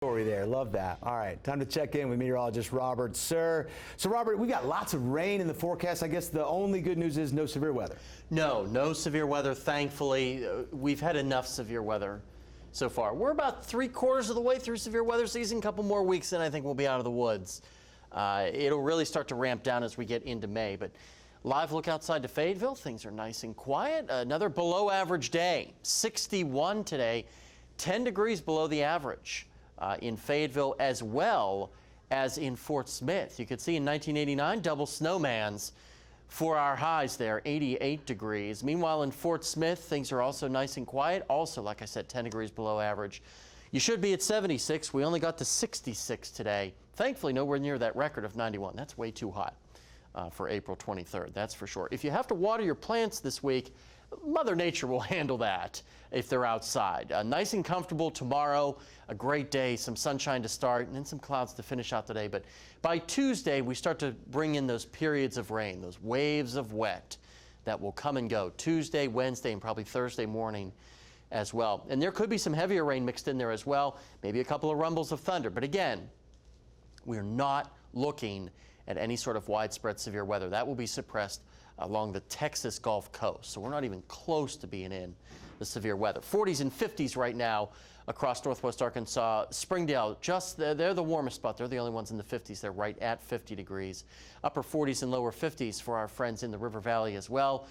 Story there. Love that. All right, time to check in with meteorologist Robert Suhr. So, Robert, we got lots of rain in the forecast. I guess the only good news is no severe weather. No severe weather, thankfully. We've had enough severe weather so far. We're about 3/4 of the way through severe weather season. A couple more weeks and I think we'll be out of the woods. It'll really start to ramp down as we get into May. But live look outside to Fayetteville. Things are nice and quiet. Another below average day. 61 today, 10 degrees below the average. In Fayetteville as well as in Fort Smith. You could see in 1989 double snowmans for our highs there, 88 degrees. Meanwhile, in Fort Smith, things are also nice and quiet. Also, like I said, 10 degrees below average. You should be at 76. We only got to 66 today. Thankfully, nowhere near that record of 91. That's way too hot for April 23rd, that's for sure. If you have to water your plants this week, Mother Nature will handle that if they're outside. Nice and comfortable tomorrow, a great day, some sunshine to start, and then some clouds to finish out the day. But by Tuesday, we start to bring in those periods of rain, those waves of wet that will come and go Tuesday, Wednesday, and probably Thursday morning as well. And there could be some heavier rain mixed in there as well, maybe a couple of rumbles of thunder. But again, we're not looking at any sort of widespread severe weather. That will be suppressed along the Texas Gulf Coast. So we're not even close to being in the severe weather. 40s and 50s right now across northwest Arkansas. Springdale, they're the warmest spot. They're the only ones in the 50s. They're right at 50 degrees. Upper 40s and lower 50s for our friends in the River Valley as well.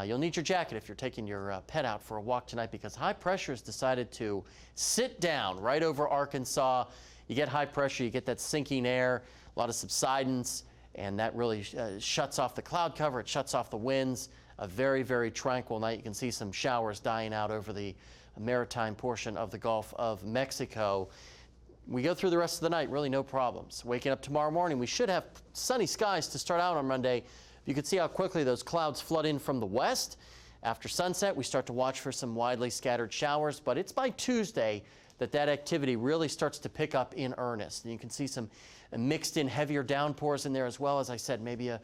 You'll need your jacket if you're taking your pet out for a walk tonight because high pressure has decided to sit down right over Arkansas. You get high pressure, you get that sinking air, a lot of subsidence, and that really shuts off the cloud cover. It shuts off the winds. A very, very tranquil night. You can see some showers dying out over the maritime portion of the Gulf of Mexico. We go through the rest of the night, really no problems. Waking up tomorrow morning, we should have sunny skies to start out on Monday. You can see how quickly those clouds flood in from the west. After sunset, we start to watch for some widely scattered showers, but it's by Tuesday that activity really starts to pick up in earnest. And you can see some mixed in heavier downpours in there as well. As I said, maybe a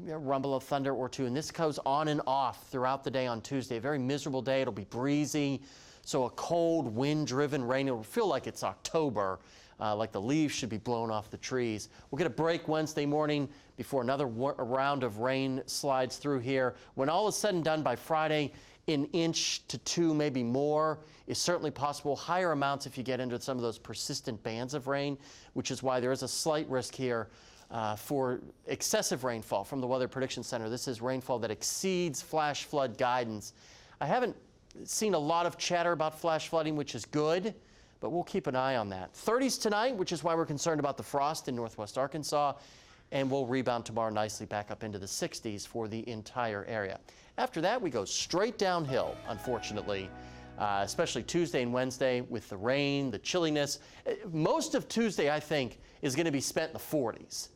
rumble of thunder or two. And this goes on and off throughout the day on Tuesday. A very miserable day. It'll be breezy. So a cold, wind-driven rain. It'll feel like it's October, like the leaves should be blown off the trees. We'll get a break Wednesday morning before another round of rain slides through here. When all is said and done by Friday, an inch to two, maybe more, is certainly possible. Higher amounts if you get into some of those persistent bands of rain, which is why there is a slight risk here for excessive rainfall from the Weather Prediction Center. This is rainfall that exceeds flash flood guidance. I haven't seen a lot of chatter about flash flooding, which is good, but we'll keep an eye on that. 30s tonight, which is why we're concerned about the frost in northwest Arkansas, and we'll rebound tomorrow nicely back up into the 60s for the entire area. After that, we go straight downhill, unfortunately, especially Tuesday and Wednesday with the rain, the chilliness. Most of Tuesday, I think, is going to be spent in the 40s.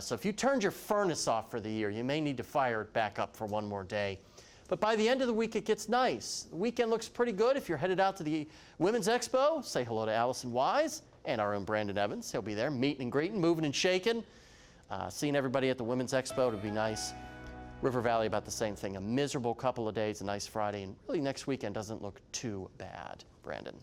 So if you turned your furnace off for the year, you may need to fire it back up for one more day. But by the end of the week, it gets nice. The weekend looks pretty good. If you're headed out to the Women's Expo, say hello to Allison Wise and our own Brandon Evans. He'll be there meeting and greeting, moving and shaking. Seeing everybody at the Women's Expo, it'll be nice. River Valley, about the same thing. A miserable couple of days, a nice Friday, and really next weekend doesn't look too bad. Brandon.